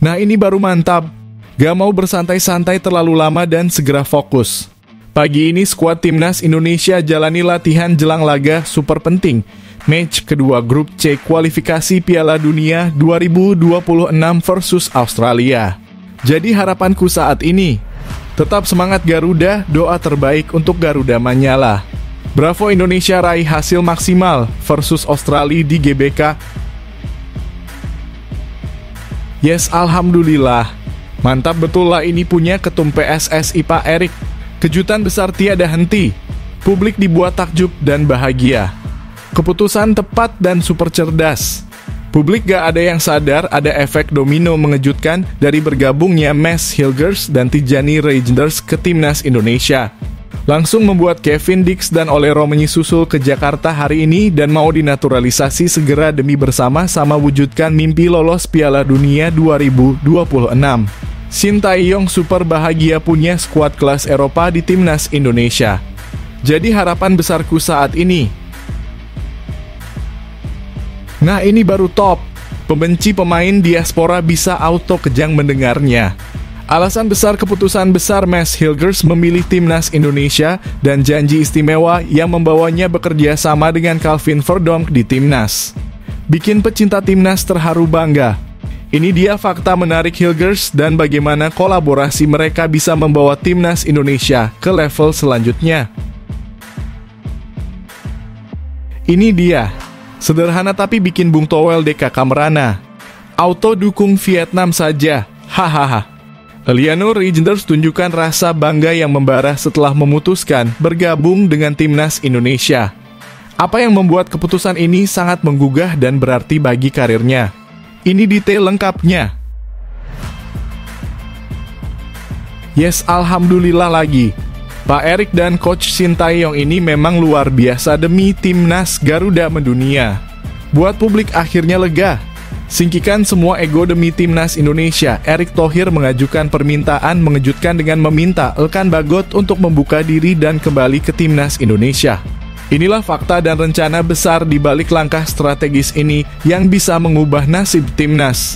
Nah ini baru mantap. Gak mau bersantai-santai terlalu lama dan segera fokus. Pagi ini skuad Timnas Indonesia jalani latihan jelang laga super penting. Match kedua grup C kualifikasi Piala Dunia 2026 versus Australia. Jadi harapanku saat ini, tetap semangat Garuda, doa terbaik untuk Garuda Manyala. Bravo Indonesia raih hasil maksimal versus Australia di GBK. Yes, alhamdulillah. Mantap betul lah ini punya ketum PSSI Pak Erik. Kejutan besar tiada henti. Publik dibuat takjub dan bahagia. Keputusan tepat dan super cerdas. Publik gak ada yang sadar ada efek domino mengejutkan dari bergabungnya Mads Hilgers dan Tijani Reijnders ke Timnas Indonesia. Langsung membuat Kevin Dix dan Olero menyusul ke Jakarta hari ini dan mau dinaturalisasi segera demi bersama-sama wujudkan mimpi lolos Piala Dunia 2026. Sintayong super bahagia punya skuad kelas Eropa di Timnas Indonesia. Jadi harapan besarku saat ini. Nah ini baru top. Pembenci pemain diaspora bisa auto kejang mendengarnya. Alasan besar keputusan besar Mads Hilgers memilih Timnas Indonesia dan janji istimewa yang membawanya bekerja sama dengan Calvin Verdonk di Timnas. Bikin pecinta Timnas terharu bangga. Ini dia fakta menarik Hilgers dan bagaimana kolaborasi mereka bisa membawa Timnas Indonesia ke level selanjutnya. Ini dia. Sederhana tapi bikin Bung Towel DKK merana. Auto dukung Vietnam saja. Hahaha. Eleanor Reijnders tunjukkan rasa bangga yang membara setelah memutuskan bergabung dengan Timnas Indonesia. Apa yang membuat keputusan ini sangat menggugah dan berarti bagi karirnya? Ini detail lengkapnya. Yes, alhamdulillah lagi. Pak Erik dan Coach Sintayong ini memang luar biasa demi Timnas Garuda mendunia. Buat publik akhirnya lega. Singkirkan semua ego demi Timnas Indonesia. Erick Thohir mengajukan permintaan mengejutkan dengan meminta Elkan Bagot untuk membuka diri dan kembali ke Timnas Indonesia. Inilah fakta dan rencana besar di balik langkah strategis ini yang bisa mengubah nasib Timnas.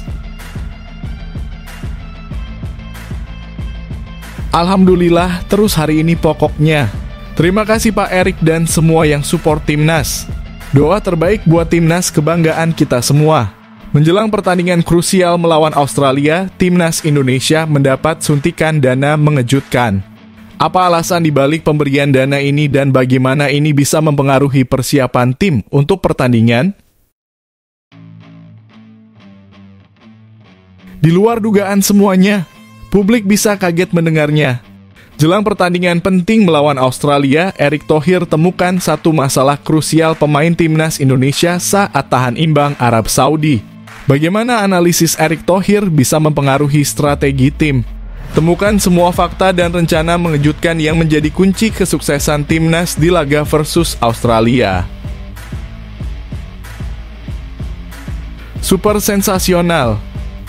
Alhamdulillah, terus hari ini pokoknya. Terima kasih Pak Erik dan semua yang support Timnas. Doa terbaik buat Timnas, kebanggaan kita semua. Menjelang pertandingan krusial melawan Australia, Timnas Indonesia mendapat suntikan dana mengejutkan. Apa alasan dibalik pemberian dana ini dan bagaimana ini bisa mempengaruhi persiapan tim untuk pertandingan? Di luar dugaan semuanya, publik bisa kaget mendengarnya. Jelang pertandingan penting melawan Australia, Erick Thohir temukan satu masalah krusial pemain Timnas Indonesia saat tahan imbang Arab Saudi. Bagaimana analisis Erick Thohir bisa mempengaruhi strategi tim? Temukan semua fakta dan rencana mengejutkan yang menjadi kunci kesuksesan Timnas di laga versus Australia. Super sensasional.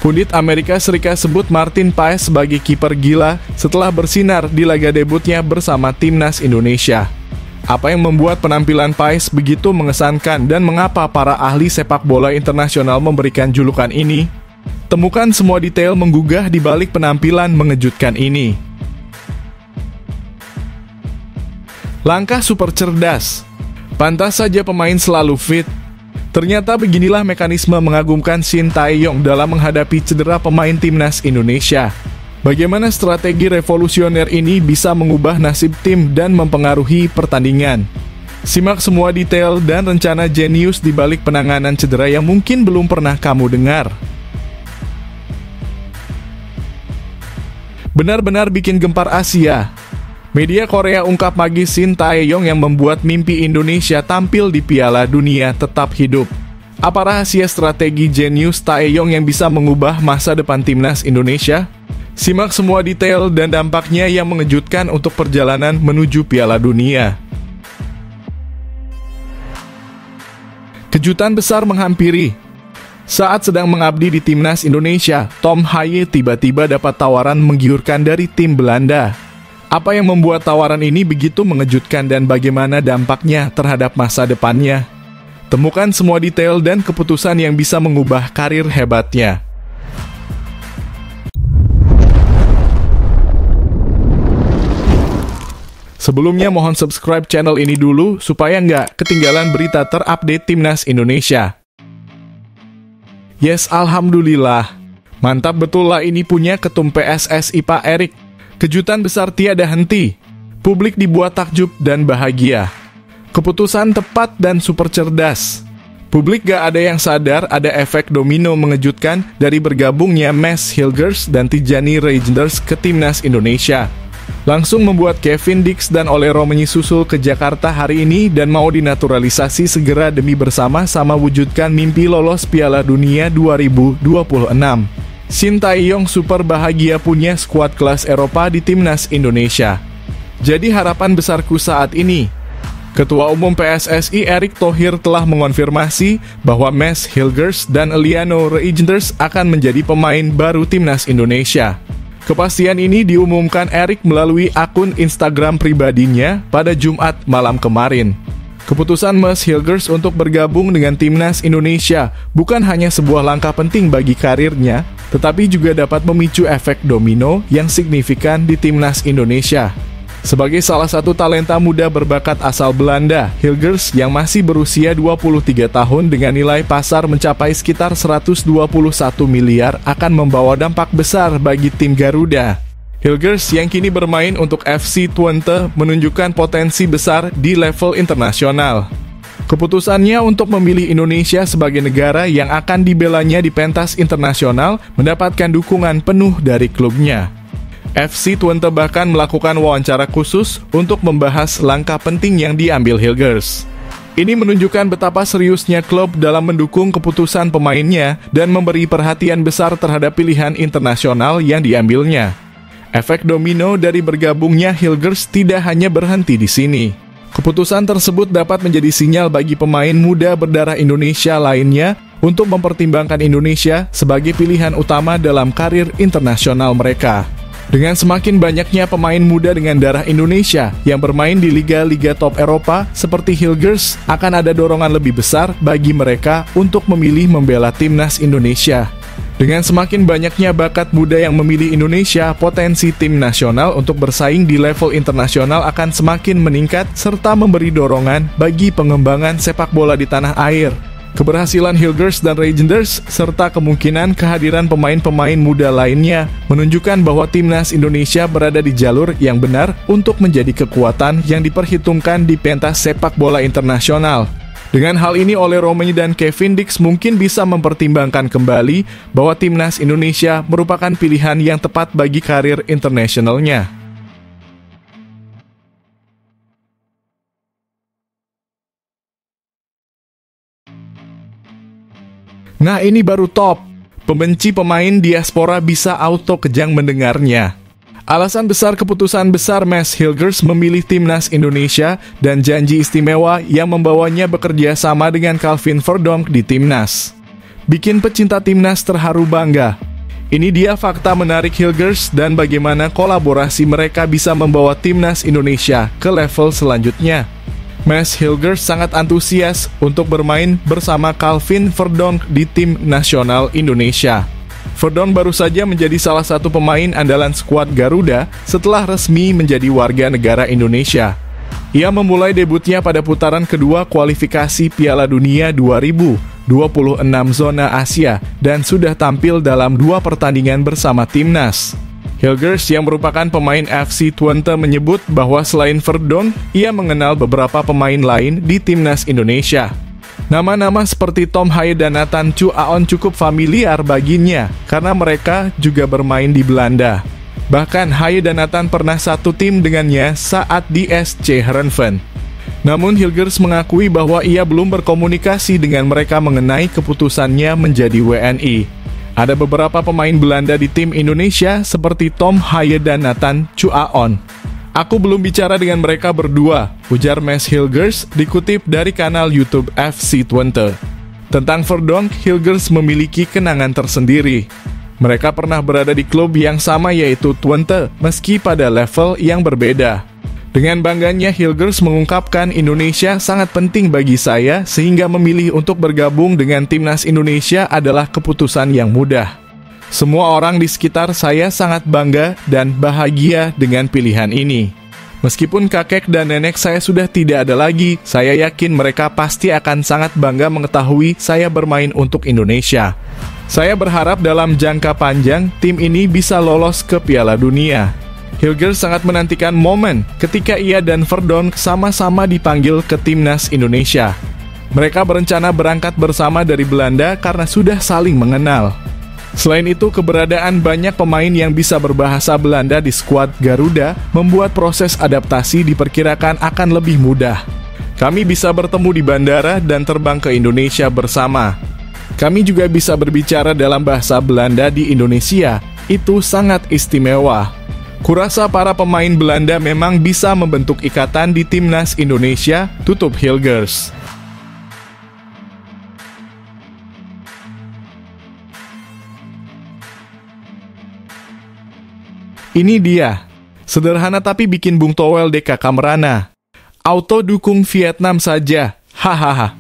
Pundit Amerika Serikat sebut Martin Paes sebagai kiper gila setelah bersinar di laga debutnya bersama Timnas Indonesia. Apa yang membuat penampilan Paes begitu mengesankan dan mengapa para ahli sepak bola internasional memberikan julukan ini? Temukan semua detail menggugah di balik penampilan mengejutkan ini. Langkah super cerdas. Pantas saja pemain selalu fit. Ternyata beginilah mekanisme mengagumkan Sintayong dalam menghadapi cedera pemain Timnas Indonesia. Bagaimana strategi revolusioner ini bisa mengubah nasib tim dan mempengaruhi pertandingan. Simak semua detail dan rencana jenius di balik penanganan cedera yang mungkin belum pernah kamu dengar. Benar-benar bikin gempar Asia. Media Korea ungkap magis Sintayong yang membuat mimpi Indonesia tampil di Piala Dunia tetap hidup. Apa rahasia strategi jenius Taeyong yang bisa mengubah masa depan Timnas Indonesia? Simak semua detail dan dampaknya yang mengejutkan untuk perjalanan menuju Piala Dunia. Kejutan besar menghampiri. Saat sedang mengabdi di Timnas Indonesia, Tom Haye tiba-tiba dapat tawaran menggiurkan dari tim Belanda. Apa yang membuat tawaran ini begitu mengejutkan dan bagaimana dampaknya terhadap masa depannya? Temukan semua detail dan keputusan yang bisa mengubah karir hebatnya. Sebelumnya mohon subscribe channel ini dulu supaya nggak ketinggalan berita terupdate Timnas Indonesia. Yes, alhamdulillah. Mantap betul lah ini punya Ketum PSSI Pak Erik. Kejutan besar tiada henti. Publik dibuat takjub dan bahagia. Keputusan tepat dan super cerdas. Publik gak ada yang sadar ada efek domino mengejutkan dari bergabungnya Mads Hilgers dan Tijani Reijnders ke Timnas Indonesia. Langsung membuat Kevin Dix dan Olero menyusul ke Jakarta hari ini dan mau dinaturalisasi segera demi bersama-sama wujudkan mimpi lolos Piala Dunia 2026. Shin Tae-yong super bahagia punya skuad kelas Eropa di Timnas Indonesia. Jadi harapan besarku saat ini, Ketua Umum PSSI Erick Thohir telah mengonfirmasi bahwa Mads Hilgers dan Eliano Reijnders akan menjadi pemain baru Timnas Indonesia. Kepastian ini diumumkan Erick melalui akun Instagram pribadinya pada Jumat malam kemarin. Keputusan Mads Hilgers untuk bergabung dengan Timnas Indonesia bukan hanya sebuah langkah penting bagi karirnya, tetapi juga dapat memicu efek domino yang signifikan di Timnas Indonesia. Sebagai salah satu talenta muda berbakat asal Belanda, Hilgers yang masih berusia 23 tahun dengan nilai pasar mencapai sekitar 121 miliar akan membawa dampak besar bagi tim Garuda. Hilgers yang kini bermain untuk FC Twente menunjukkan potensi besar di level internasional. Keputusannya untuk memilih Indonesia sebagai negara yang akan dibelanya di pentas internasional mendapatkan dukungan penuh dari klubnya. FC Twente bahkan melakukan wawancara khusus untuk membahas langkah penting yang diambil Hilgers. Ini menunjukkan betapa seriusnya klub dalam mendukung keputusan pemainnya dan memberi perhatian besar terhadap pilihan internasional yang diambilnya. Efek domino dari bergabungnya Hilgers tidak hanya berhenti di sini. Keputusan tersebut dapat menjadi sinyal bagi pemain muda berdarah Indonesia lainnya untuk mempertimbangkan Indonesia sebagai pilihan utama dalam karir internasional mereka. Dengan semakin banyaknya pemain muda dengan darah Indonesia yang bermain di liga-liga top Eropa seperti Hilgers, akan ada dorongan lebih besar bagi mereka untuk memilih membela Timnas Indonesia. Dengan semakin banyaknya bakat muda yang memilih Indonesia, potensi tim nasional untuk bersaing di level internasional akan semakin meningkat serta memberi dorongan bagi pengembangan sepak bola di tanah air. Keberhasilan Hilgers dan Reijnders serta kemungkinan kehadiran pemain-pemain muda lainnya menunjukkan bahwa Timnas Indonesia berada di jalur yang benar untuk menjadi kekuatan yang diperhitungkan di pentas sepak bola internasional. Dengan hal ini, Olero dan Kevin Dix mungkin bisa mempertimbangkan kembali bahwa Timnas Indonesia merupakan pilihan yang tepat bagi karir internasionalnya. Nah, ini baru top. Pembenci pemain diaspora bisa auto kejang mendengarnya. Alasan besar keputusan besar Mads Hilgers memilih Timnas Indonesia dan janji istimewa yang membawanya bekerja sama dengan Calvin Verdonk di Timnas bikin pecinta Timnas terharu bangga. Ini dia fakta menarik Hilgers dan bagaimana kolaborasi mereka bisa membawa Timnas Indonesia ke level selanjutnya. Mads Hilgers sangat antusias untuk bermain bersama Calvin Verdonk di tim nasional Indonesia. Verdonk baru saja menjadi salah satu pemain andalan skuad Garuda setelah resmi menjadi warga negara Indonesia. Ia memulai debutnya pada putaran kedua kualifikasi Piala Dunia 2026 zona Asia dan sudah tampil dalam 2 pertandingan bersama Timnas. Hilgers yang merupakan pemain FC Twente menyebut bahwa selain Verdonk, ia mengenal beberapa pemain lain di Timnas Indonesia. Nama-nama seperti Tom Haye dan Nathan Chu Aon cukup familiar baginya karena mereka juga bermain di Belanda. Bahkan Haye dan Nathan pernah satu tim dengannya saat di SC Heerenveen. Namun Hilgers mengakui bahwa ia belum berkomunikasi dengan mereka mengenai keputusannya menjadi WNI. Ada beberapa pemain Belanda di tim Indonesia seperti Tom Haye dan Nathan Chu Aon. Aku belum bicara dengan mereka berdua, ujar Mads Hilgers dikutip dari kanal YouTube FC Twente. Tentang Verdonk, Hilgers memiliki kenangan tersendiri. Mereka pernah berada di klub yang sama yaitu Twente, meski pada level yang berbeda. Dengan bangganya, Hilgers mengungkapkan Indonesia sangat penting bagi saya sehingga memilih untuk bergabung dengan Timnas Indonesia adalah keputusan yang mudah. Semua orang di sekitar saya sangat bangga dan bahagia dengan pilihan ini. Meskipun kakek dan nenek saya sudah tidak ada lagi, saya yakin mereka pasti akan sangat bangga mengetahui saya bermain untuk Indonesia. Saya berharap dalam jangka panjang, tim ini bisa lolos ke Piala Dunia. Hilgers sangat menantikan momen ketika ia dan Verdonk sama-sama dipanggil ke timnas Indonesia. Mereka berencana berangkat bersama dari Belanda karena sudah saling mengenal. Selain itu, keberadaan banyak pemain yang bisa berbahasa Belanda di skuad Garuda membuat proses adaptasi diperkirakan akan lebih mudah. Kami bisa bertemu di bandara dan terbang ke Indonesia bersama. Kami juga bisa berbicara dalam bahasa Belanda di Indonesia. Itu sangat istimewa. Kurasa para pemain Belanda memang bisa membentuk ikatan di timnas Indonesia, tutup Hilgers. Ini dia, sederhana tapi bikin Bung Towel DK Kamrana. Auto dukung Vietnam saja, hahaha.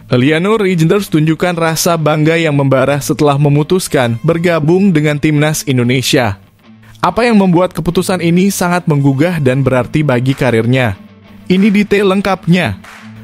Eliano Reijnders tunjukkan rasa bangga yang membara setelah memutuskan bergabung dengan timnas Indonesia. Apa yang membuat keputusan ini sangat menggugah dan berarti bagi karirnya? Ini detail lengkapnya.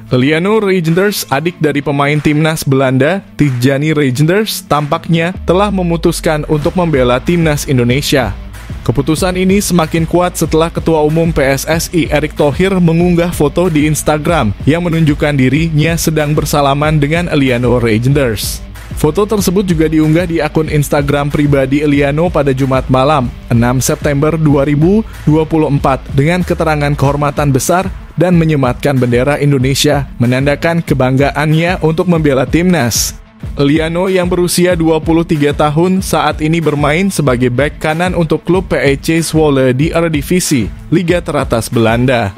Eliano Reijnders, adik dari pemain timnas Belanda, Tijani Reijnders, tampaknya telah memutuskan untuk membela timnas Indonesia. Keputusan ini semakin kuat setelah Ketua Umum PSSI Erick Thohir mengunggah foto di Instagram yang menunjukkan dirinya sedang bersalaman dengan Eliano Reijnders. Foto tersebut juga diunggah di akun Instagram pribadi Eliano pada Jumat malam, 6 September 2024, dengan keterangan kehormatan besar dan menyematkan bendera Indonesia, menandakan kebanggaannya untuk membela timnas. Eliano yang berusia 23 tahun saat ini bermain sebagai bek kanan untuk klub PEC Zwolle di Eredivisie, Liga teratas Belanda.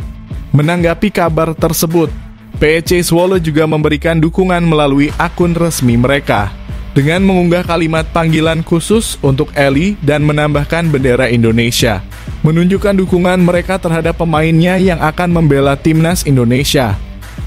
Menanggapi kabar tersebut, PEC Zwolle juga memberikan dukungan melalui akun resmi mereka, dengan mengunggah kalimat panggilan khusus untuk Eli dan menambahkan bendera Indonesia, menunjukkan dukungan mereka terhadap pemainnya yang akan membela timnas Indonesia.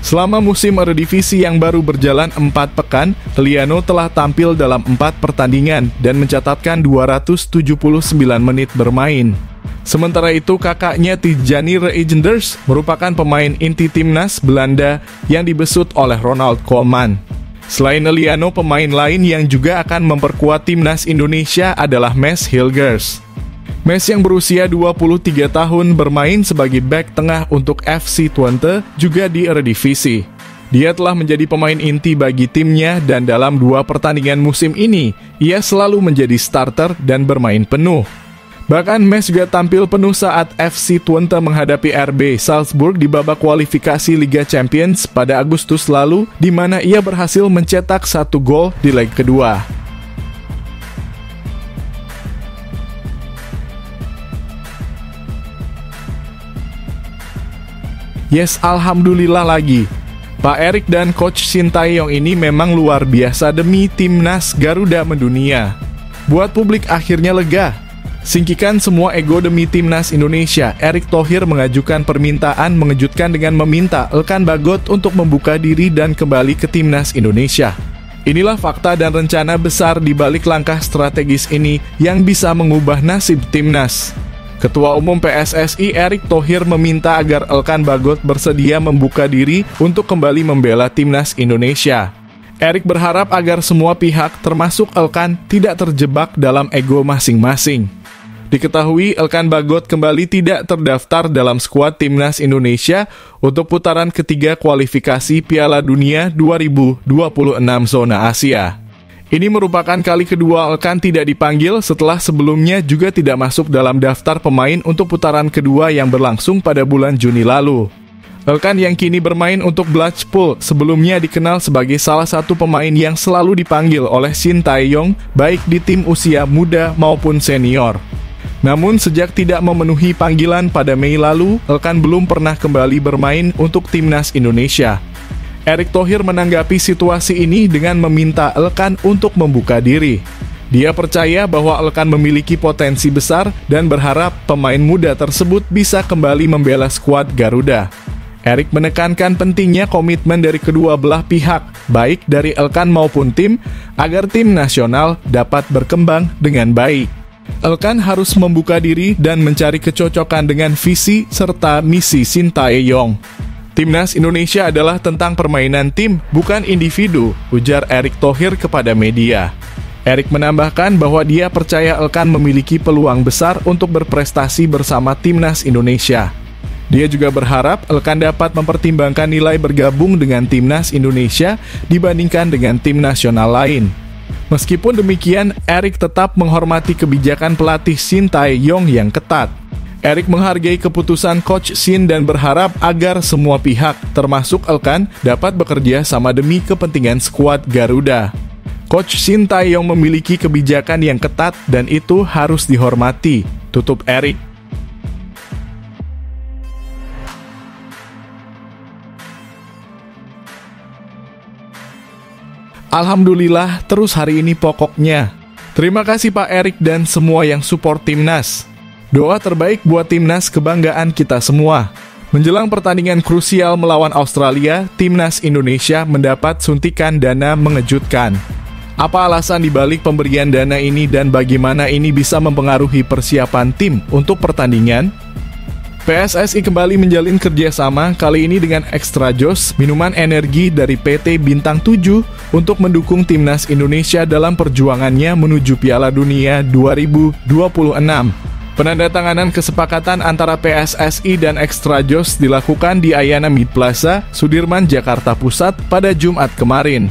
Selama musim Eredivisie yang baru berjalan 4 pekan, Eliano telah tampil dalam 4 pertandingan dan mencatatkan 279 menit bermain. Sementara itu, kakaknya Tijani Reijnders merupakan pemain inti timnas Belanda yang dibesut oleh Ronald Koeman. Selain Eliano, pemain lain yang juga akan memperkuat timnas Indonesia adalah Mads Hilgers. Mads yang berusia 23 tahun bermain sebagai bek tengah untuk FC Twente juga di Eredivisie. Dia telah menjadi pemain inti bagi timnya dan dalam 2 pertandingan musim ini, ia selalu menjadi starter dan bermain penuh. Bahkan Mads juga tampil penuh saat FC Twente menghadapi RB Salzburg di babak kualifikasi Liga Champions pada Agustus lalu, di mana ia berhasil mencetak 1 gol di leg kedua. Yes, alhamdulillah lagi. Pak Erick dan Coach Shin Tae-yong ini memang luar biasa demi timnas Garuda mendunia. Buat publik akhirnya lega. Singkirkan semua ego demi timnas Indonesia. Erick Thohir mengajukan permintaan mengejutkan dengan meminta Elkan Bagot untuk membuka diri dan kembali ke timnas Indonesia. Inilah fakta dan rencana besar di balik langkah strategis ini yang bisa mengubah nasib timnas. Ketua Umum PSSI Erick Thohir meminta agar Elkan Bagot bersedia membuka diri untuk kembali membela timnas Indonesia. Erick berharap agar semua pihak termasuk Elkan tidak terjebak dalam ego masing-masing. Diketahui Elkan Bagot kembali tidak terdaftar dalam skuad timnas Indonesia untuk putaran ketiga kualifikasi Piala Dunia 2026 zona Asia. Ini merupakan kali kedua Elkan tidak dipanggil setelah sebelumnya juga tidak masuk dalam daftar pemain untuk putaran kedua yang berlangsung pada bulan Juni lalu. Elkan yang kini bermain untuk Blackpool sebelumnya dikenal sebagai salah satu pemain yang selalu dipanggil oleh Shin Tae-yong baik di tim usia muda maupun senior. Namun sejak tidak memenuhi panggilan pada Mei lalu, Elkan belum pernah kembali bermain untuk timnas Indonesia. Erick Thohir menanggapi situasi ini dengan meminta Elkan untuk membuka diri. Dia percaya bahwa Elkan memiliki potensi besar dan berharap pemain muda tersebut bisa kembali membela skuad Garuda. Erick menekankan pentingnya komitmen dari kedua belah pihak, baik dari Elkan maupun tim, agar tim nasional dapat berkembang dengan baik. Elkan harus membuka diri dan mencari kecocokan dengan visi serta misi Sintayong. Timnas Indonesia adalah tentang permainan tim, bukan individu, ujar Erick Thohir kepada media. Erick menambahkan bahwa dia percaya Elkan memiliki peluang besar untuk berprestasi bersama Timnas Indonesia. Dia juga berharap Elkan dapat mempertimbangkan nilai bergabung dengan Timnas Indonesia dibandingkan dengan tim nasional lain. Meskipun demikian, Erick tetap menghormati kebijakan pelatih Sintayong yang ketat. Erick menghargai keputusan Coach Shin dan berharap agar semua pihak, termasuk Elkan, dapat bekerja sama demi kepentingan skuad Garuda. Coach Sintayong memiliki kebijakan yang ketat dan itu harus dihormati, tutup Erick. Alhamdulillah, terus hari ini pokoknya. Terima kasih Pak Erick dan semua yang support Timnas. Doa terbaik buat Timnas, kebanggaan kita semua. Menjelang pertandingan krusial melawan Australia, Timnas Indonesia mendapat suntikan dana mengejutkan. Apa alasan dibalik pemberian dana ini dan bagaimana ini bisa mempengaruhi persiapan tim untuk pertandingan? PSSI kembali menjalin kerjasama, kali ini dengan Extra Joss, minuman energi dari PT Bintang 7, untuk mendukung Timnas Indonesia dalam perjuangannya menuju Piala Dunia 2026. Penandatanganan kesepakatan antara PSSI dan Extra Joss dilakukan di Ayana Mid Plaza, Sudirman, Jakarta Pusat pada Jumat kemarin.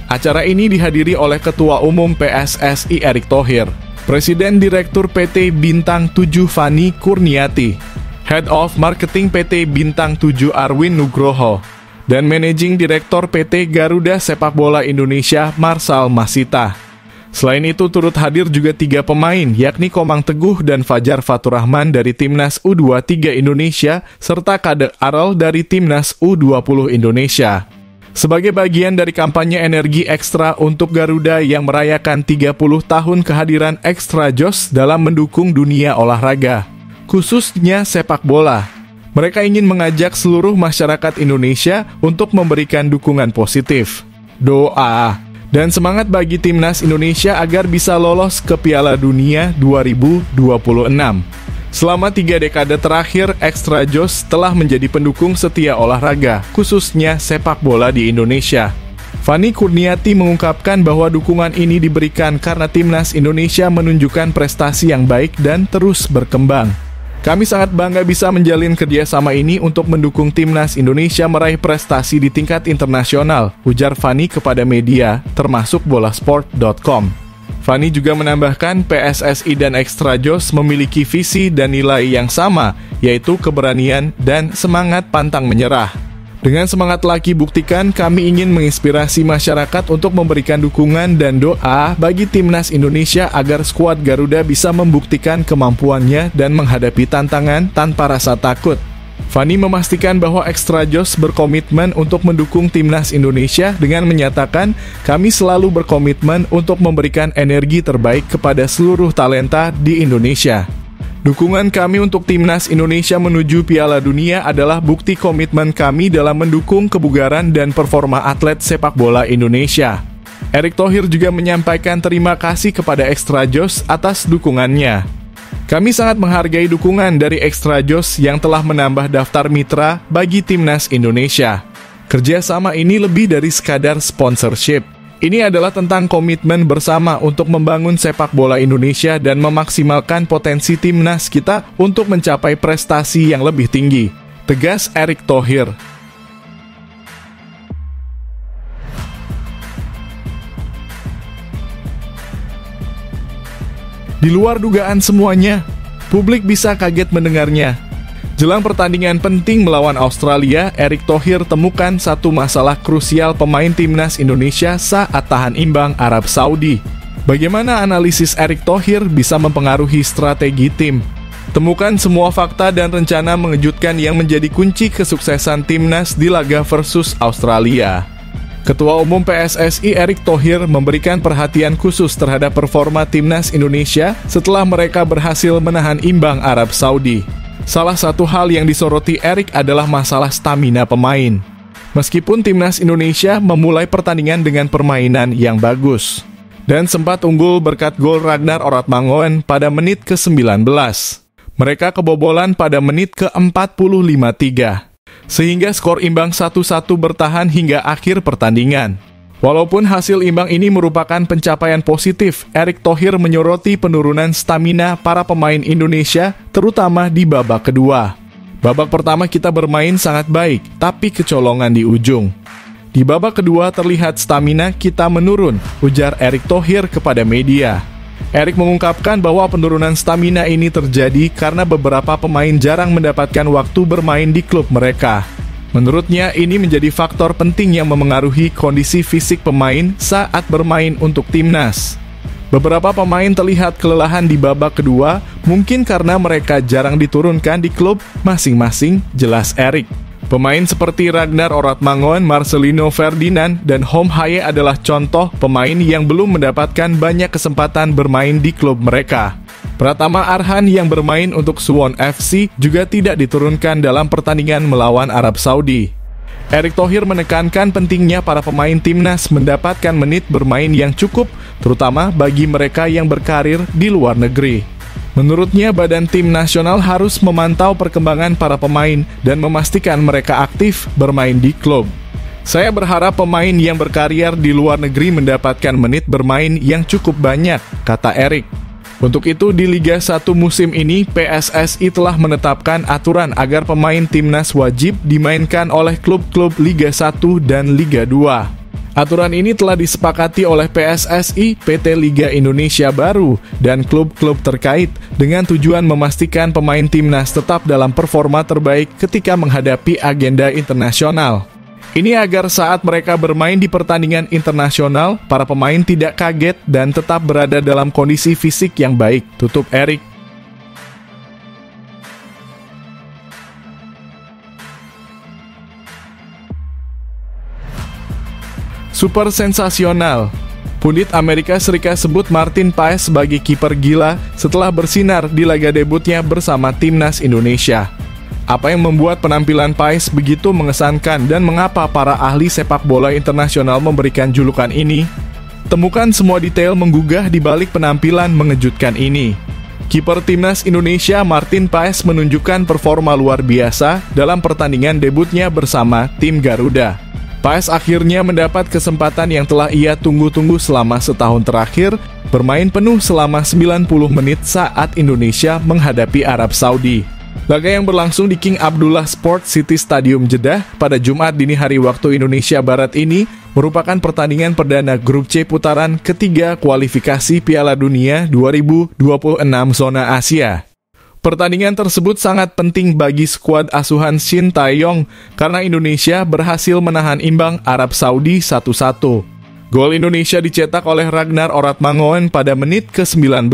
Acara ini dihadiri oleh Ketua Umum PSSI Erick Thohir, Presiden Direktur PT Bintang 7 Fani Kurniati, Head of Marketing PT Bintang 7 Arwin Nugroho, dan Managing Director PT Garuda Sepak Bola Indonesia Marsal Masita. Selain itu turut hadir juga 3 pemain, yakni Komang Teguh dan Fajar Faturrahman dari Timnas U23 Indonesia, serta Kade Aral dari Timnas U20 Indonesia. Sebagai bagian dari kampanye energi ekstra untuk Garuda yang merayakan 30 tahun kehadiran Extra Joss dalam mendukung dunia olahraga, khususnya sepak bola. Mereka ingin mengajak seluruh masyarakat Indonesia untuk memberikan dukungan positif, doa, dan semangat bagi Timnas Indonesia agar bisa lolos ke Piala Dunia 2026. Selama 3 dekade terakhir, Extra Joss telah menjadi pendukung setia olahraga, khususnya sepak bola di Indonesia. Fani Kurniati mengungkapkan bahwa dukungan ini diberikan karena Timnas Indonesia menunjukkan prestasi yang baik dan terus berkembang. Kami sangat bangga bisa menjalin kerjasama ini untuk mendukung Timnas Indonesia meraih prestasi di tingkat internasional, ujar Fani kepada media, termasuk bolasport.com. Fani juga menambahkan PSSI dan Extra Joss memiliki visi dan nilai yang sama, yaitu keberanian dan semangat pantang menyerah. Dengan semangat laki buktikan, kami ingin menginspirasi masyarakat untuk memberikan dukungan dan doa bagi Timnas Indonesia agar skuad Garuda bisa membuktikan kemampuannya dan menghadapi tantangan tanpa rasa takut. Fani memastikan bahwa Extra Joss berkomitmen untuk mendukung Timnas Indonesia dengan menyatakan, kami selalu berkomitmen untuk memberikan energi terbaik kepada seluruh talenta di Indonesia. Dukungan kami untuk Timnas Indonesia menuju Piala Dunia adalah bukti komitmen kami dalam mendukung kebugaran dan performa atlet sepak bola Indonesia. Erick Thohir juga menyampaikan terima kasih kepada Extra Joss atas dukungannya. Kami sangat menghargai dukungan dari Extra Joss yang telah menambah daftar mitra bagi Timnas Indonesia. Kerjasama ini lebih dari sekadar sponsorship. Ini adalah tentang komitmen bersama untuk membangun sepak bola Indonesia dan memaksimalkan potensi timnas kita untuk mencapai prestasi yang lebih tinggi, tegas Erick Thohir. Di luar dugaan semuanya, publik bisa kaget mendengarnya. Jelang pertandingan penting melawan Australia, Erick Thohir temukan satu masalah krusial pemain Timnas Indonesia saat tahan imbang Arab Saudi. Bagaimana analisis Erick Thohir bisa mempengaruhi strategi tim? Temukan semua fakta dan rencana mengejutkan yang menjadi kunci kesuksesan Timnas di laga versus Australia. Ketua Umum PSSI Erick Thohir memberikan perhatian khusus terhadap performa Timnas Indonesia setelah mereka berhasil menahan imbang Arab Saudi. Salah satu hal yang disoroti Erick adalah masalah stamina pemain. Meskipun Timnas Indonesia memulai pertandingan dengan permainan yang bagus, dan sempat unggul berkat gol Ragnar Oratmangoen pada menit ke-19. Mereka kebobolan pada menit ke-45.3, sehingga skor imbang 1-1 bertahan hingga akhir pertandingan. Walaupun hasil imbang ini merupakan pencapaian positif, Erick Thohir menyoroti penurunan stamina para pemain Indonesia, terutama di babak kedua. Babak pertama kita bermain sangat baik, tapi kecolongan di ujung. Di babak kedua terlihat stamina kita menurun, ujar Erick Thohir kepada media. Erick mengungkapkan bahwa penurunan stamina ini terjadi karena beberapa pemain jarang mendapatkan waktu bermain di klub mereka. Menurutnya, ini menjadi faktor penting yang memengaruhi kondisi fisik pemain saat bermain untuk timnas. Beberapa pemain terlihat kelelahan di babak kedua, mungkin karena mereka jarang diturunkan di klub masing-masing, jelas Erick. Pemain seperti Ragnar Oratmangoen, Marcelino Ferdinand, dan Hom Haye adalah contoh pemain yang belum mendapatkan banyak kesempatan bermain di klub mereka. Pratama Arhan yang bermain untuk Suwon FC juga tidak diturunkan dalam pertandingan melawan Arab Saudi. Erick Thohir menekankan pentingnya para pemain timnas mendapatkan menit bermain yang cukup, terutama bagi mereka yang berkarir di luar negeri. Menurutnya, badan tim nasional harus memantau perkembangan para pemain dan memastikan mereka aktif bermain di klub. Saya berharap pemain yang berkarir di luar negeri mendapatkan menit bermain yang cukup banyak, kata Erick. Untuk itu, di Liga 1 musim ini, PSSI telah menetapkan aturan agar pemain timnas wajib dimainkan oleh klub-klub Liga 1 dan Liga 2. Aturan ini telah disepakati oleh PSSI, PT Liga Indonesia Baru, dan klub-klub terkait dengan tujuan memastikan pemain timnas tetap dalam performa terbaik ketika menghadapi agenda internasional. Ini agar saat mereka bermain di pertandingan internasional, para pemain tidak kaget dan tetap berada dalam kondisi fisik yang baik, tutup Erick. Super sensasional. Pundit Amerika Serikat sebut Martin Paes sebagai kiper gila setelah bersinar di laga debutnya bersama timnas Indonesia. Apa yang membuat penampilan Paes begitu mengesankan dan mengapa para ahli sepak bola internasional memberikan julukan ini? Temukan semua detail menggugah di balik penampilan mengejutkan ini. Kiper timnas Indonesia Martin Paes menunjukkan performa luar biasa dalam pertandingan debutnya bersama tim Garuda. Paes akhirnya mendapat kesempatan yang telah ia tunggu-tunggu selama setahun terakhir, bermain penuh selama 90 menit saat Indonesia menghadapi Arab Saudi. Laga yang berlangsung di King Abdullah Sport City Stadium Jeddah pada Jumat dini hari waktu Indonesia Barat ini merupakan pertandingan perdana Grup C putaran ketiga kualifikasi Piala Dunia 2026 zona Asia. Pertandingan tersebut sangat penting bagi skuad asuhan Shin Tae-yong karena Indonesia berhasil menahan imbang Arab Saudi 1-1. Gol Indonesia dicetak oleh Ragnar Oratmangoen pada menit ke-19,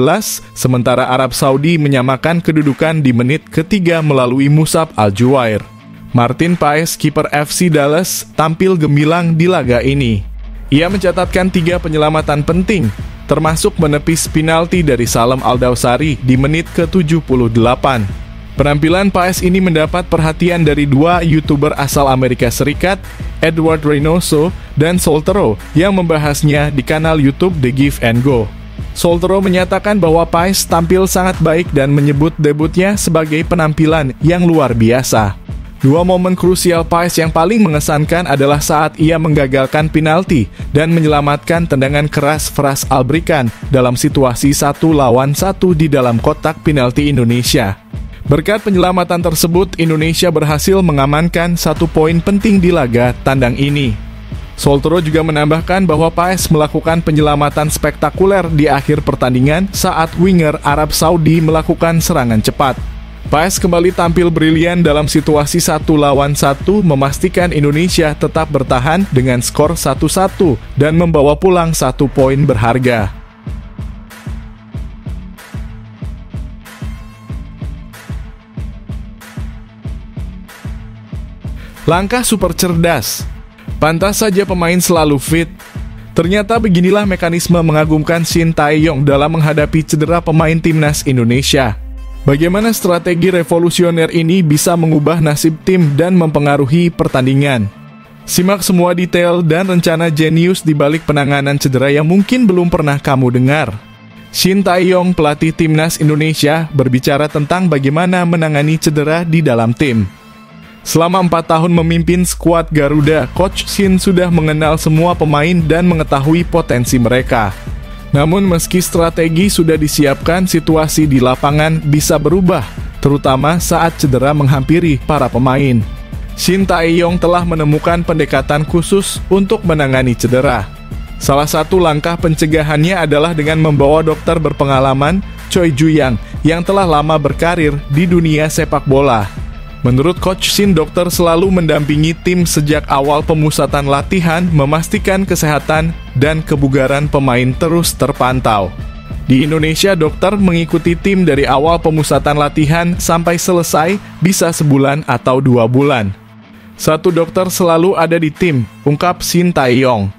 sementara Arab Saudi menyamakan kedudukan di menit ketiga melalui Musab Al-Juwair. Martin Paes, kiper FC Dallas, tampil gemilang di laga ini. Ia mencatatkan 3 penyelamatan penting, termasuk menepis penalti dari Salem Al-Dawsari di menit ke-78. Penampilan Paes ini mendapat perhatian dari 2 YouTuber asal Amerika Serikat, Edward Reynoso dan Soltero, yang membahasnya di kanal YouTube The Give and Go. Soltero menyatakan bahwa Paes tampil sangat baik dan menyebut debutnya sebagai penampilan yang luar biasa. 2 momen krusial Paes yang paling mengesankan adalah saat ia menggagalkan penalti dan menyelamatkan tendangan keras Fras Albrikan dalam situasi 1 lawan 1 di dalam kotak penalti Indonesia. Berkat penyelamatan tersebut, Indonesia berhasil mengamankan 1 poin penting di laga tandang ini. Soltero juga menambahkan bahwa Paes melakukan penyelamatan spektakuler di akhir pertandingan saat winger Arab Saudi melakukan serangan cepat. Paes kembali tampil brilian dalam situasi 1 lawan 1, memastikan Indonesia tetap bertahan dengan skor 1-1 dan membawa pulang 1 poin berharga. Langkah super cerdas. Pantas saja pemain selalu fit. Ternyata beginilah mekanisme mengagumkan Shin Tae-yong dalam menghadapi cedera pemain timnas Indonesia. Bagaimana strategi revolusioner ini bisa mengubah nasib tim dan mempengaruhi pertandingan? Simak semua detail dan rencana jenius di balik penanganan cedera yang mungkin belum pernah kamu dengar. Shin Tae-yong, pelatih timnas Indonesia, berbicara tentang bagaimana menangani cedera di dalam tim. Selama 4 tahun memimpin skuad Garuda, Coach Shin sudah mengenal semua pemain dan mengetahui potensi mereka. Namun meski strategi sudah disiapkan, situasi di lapangan bisa berubah, terutama saat cedera menghampiri para pemain. Shin Tae-yong telah menemukan pendekatan khusus untuk menangani cedera. Salah satu langkah pencegahannya adalah dengan membawa dokter berpengalaman, Choi Ju-yang, yang telah lama berkarir di dunia sepak bola. Menurut Coach Shin, dokter selalu mendampingi tim sejak awal pemusatan latihan, memastikan kesehatan dan kebugaran pemain terus terpantau. Di Indonesia, dokter mengikuti tim dari awal pemusatan latihan sampai selesai, bisa sebulan atau 2 bulan. Satu dokter selalu ada di tim, ungkap Shin Tae-yong.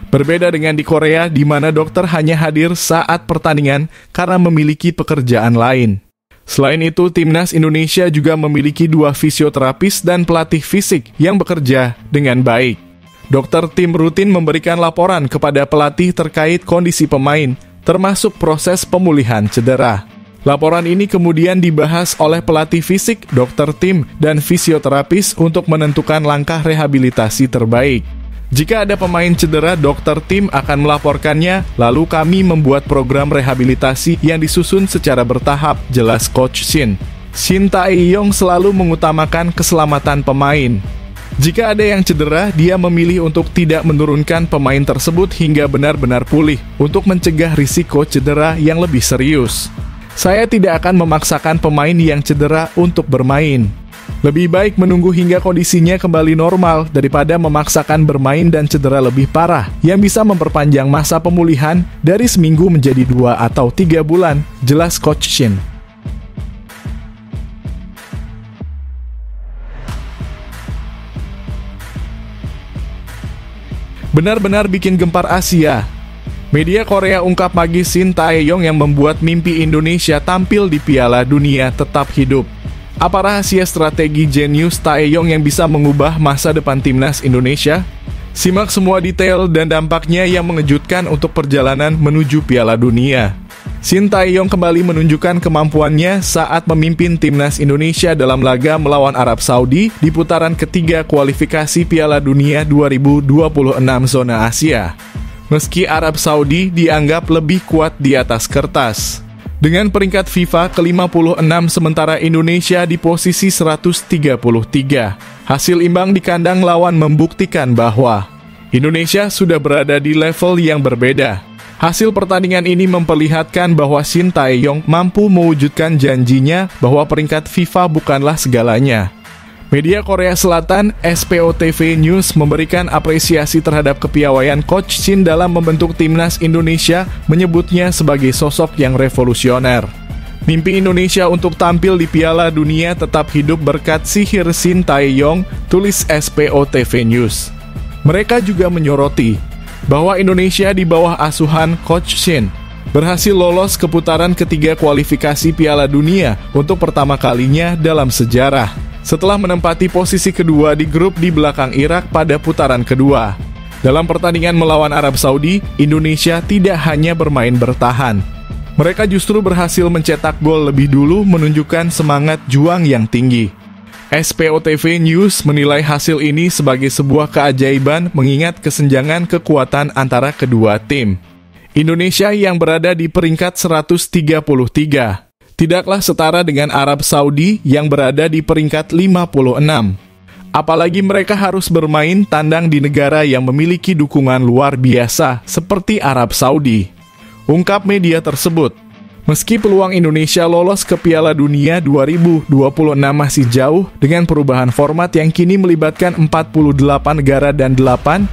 Berbeda dengan di Korea, di mana dokter hanya hadir saat pertandingan karena memiliki pekerjaan lain. Selain itu, timnas Indonesia juga memiliki 2 fisioterapis dan pelatih fisik yang bekerja dengan baik. Dokter tim rutin memberikan laporan kepada pelatih terkait kondisi pemain, termasuk proses pemulihan cedera. Laporan ini kemudian dibahas oleh pelatih fisik, dokter tim, dan fisioterapis untuk menentukan langkah rehabilitasi terbaik. Jika ada pemain cedera, dokter tim akan melaporkannya, lalu kami membuat program rehabilitasi yang disusun secara bertahap, jelas Coach Shin. Shin Tae-yong selalu mengutamakan keselamatan pemain. Jika ada yang cedera, dia memilih untuk tidak menurunkan pemain tersebut hingga benar-benar pulih, untuk mencegah risiko cedera yang lebih serius. Saya tidak akan memaksakan pemain yang cedera untuk bermain. Lebih baik menunggu hingga kondisinya kembali normal daripada memaksakan bermain dan cedera lebih parah yang bisa memperpanjang masa pemulihan dari seminggu menjadi 2 atau 3 bulan, jelas Coach Shin. Benar-benar bikin gempar Asia. Media Korea ungkap magis Shin Tae-yong yang membuat mimpi Indonesia tampil di Piala Dunia tetap hidup. Apa rahasia strategi jenius Tae-yong yang bisa mengubah masa depan timnas Indonesia? Simak semua detail dan dampaknya yang mengejutkan untuk perjalanan menuju Piala Dunia. Shin Tae-yong kembali menunjukkan kemampuannya saat memimpin timnas Indonesia dalam laga melawan Arab Saudi di putaran ketiga kualifikasi Piala Dunia 2026 zona Asia. Meski Arab Saudi dianggap lebih kuat di atas kertas. Dengan peringkat FIFA ke-56 sementara Indonesia di posisi 133. Hasil imbang di kandang lawan membuktikan bahwa Indonesia sudah berada di level yang berbeda. Hasil pertandingan ini memperlihatkan bahwa Shin Tae-yong mampu mewujudkan janjinya bahwa peringkat FIFA bukanlah segalanya. Media Korea Selatan, SPO-TV News, memberikan apresiasi terhadap kepiawaian Coach Shin dalam membentuk timnas Indonesia, menyebutnya sebagai sosok yang revolusioner. Mimpi Indonesia untuk tampil di Piala Dunia tetap hidup berkat sihir Shin Tae-yong, tulis SPO-TV News. Mereka juga menyoroti bahwa Indonesia di bawah asuhan Coach Shin berhasil lolos ke putaran ketiga kualifikasi Piala Dunia untuk pertama kalinya dalam sejarah, setelah menempati posisi kedua di grup di belakang Irak pada putaran kedua. Dalam pertandingan melawan Arab Saudi, Indonesia tidak hanya bermain bertahan. Mereka justru berhasil mencetak gol lebih dulu, menunjukkan semangat juang yang tinggi. SPO-TV News menilai hasil ini sebagai sebuah keajaiban mengingat kesenjangan kekuatan antara kedua tim. Indonesia yang berada di peringkat 133. Tidaklah setara dengan Arab Saudi yang berada di peringkat 56. Apalagi mereka harus bermain tandang di negara yang memiliki dukungan luar biasa seperti Arab Saudi, ungkap media tersebut. Meski peluang Indonesia lolos ke Piala Dunia 2026 masih jauh dengan perubahan format yang kini melibatkan 48 negara dan 8,5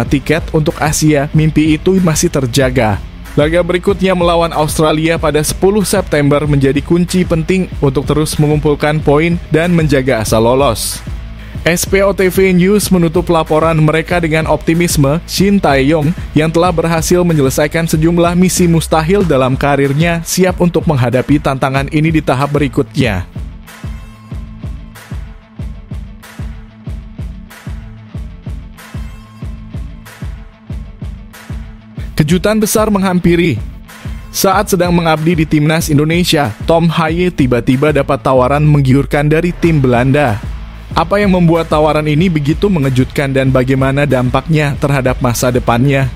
tiket untuk Asia, mimpi itu masih terjaga. Laga berikutnya melawan Australia pada 10 September menjadi kunci penting untuk terus mengumpulkan poin dan menjaga asa lolos. SPO-TV News menutup laporan mereka dengan optimisme Shin Tae-yong yang telah berhasil menyelesaikan sejumlah misi mustahil dalam karirnya siap untuk menghadapi tantangan ini di tahap berikutnya. Kejutan besar menghampiri. Saat sedang mengabdi di Timnas Indonesia, Tom Haaien tiba-tiba dapat tawaran menggiurkan dari tim Belanda. Apa yang membuat tawaran ini begitu mengejutkan dan bagaimana dampaknya terhadap masa depannya?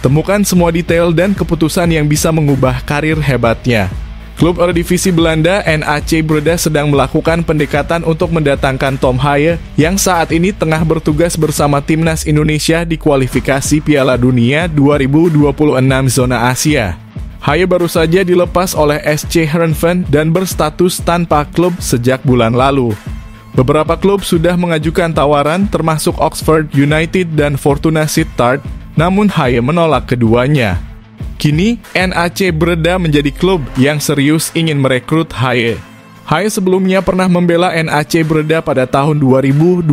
Temukan semua detail dan keputusan yang bisa mengubah karir hebatnya. Klub Eredivisie Belanda NAC Breda sedang melakukan pendekatan untuk mendatangkan Tom Haaien yang saat ini tengah bertugas bersama Timnas Indonesia di kualifikasi Piala Dunia 2026 zona Asia. Haaien baru saja dilepas oleh SC Heerenveen dan berstatus tanpa klub sejak bulan lalu. Beberapa klub sudah mengajukan tawaran termasuk Oxford United dan Fortuna Sittard, namun Haaien menolak keduanya. Kini, NAC Breda menjadi klub yang serius ingin merekrut Haaien. Haaien sebelumnya pernah membela NAC Breda pada tahun 2020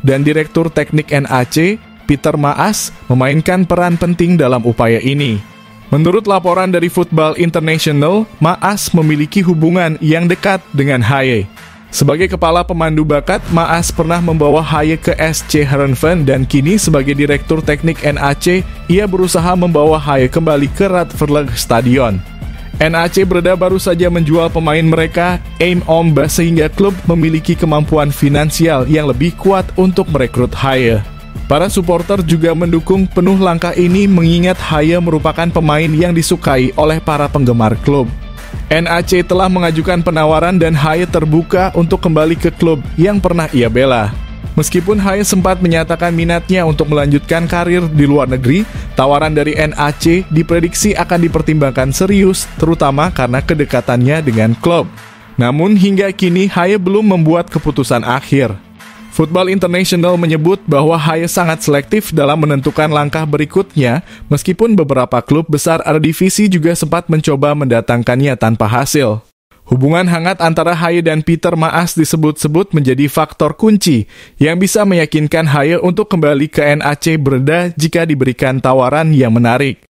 dan Direktur Teknik NAC, Peter Maas, memainkan peran penting dalam upaya ini. Menurut laporan dari Football International, Maas memiliki hubungan yang dekat dengan Haaien. Sebagai kepala pemandu bakat, Maas pernah membawa Haaien ke SC Heerenveen dan kini sebagai direktur teknik NAC, ia berusaha membawa Haaien kembali ke Radverleg Stadion. NAC Breda baru saja menjual pemain mereka, Aim Omba, sehingga klub memiliki kemampuan finansial yang lebih kuat untuk merekrut Haaien. Para supporter juga mendukung penuh langkah ini mengingat Haaien merupakan pemain yang disukai oleh para penggemar klub. NAC telah mengajukan penawaran dan Haaien terbuka untuk kembali ke klub yang pernah ia bela. Meskipun Haaien sempat menyatakan minatnya untuk melanjutkan karir di luar negeri, tawaran dari NAC diprediksi akan dipertimbangkan serius, terutama karena kedekatannya dengan klub. Namun hingga kini Haaien belum membuat keputusan akhir. Football International menyebut bahwa Haaien sangat selektif dalam menentukan langkah berikutnya, meskipun beberapa klub besar Eredivisie juga sempat mencoba mendatangkannya tanpa hasil. Hubungan hangat antara Haaien dan Peter Maas disebut-sebut menjadi faktor kunci yang bisa meyakinkan Haaien untuk kembali ke NAC Breda jika diberikan tawaran yang menarik.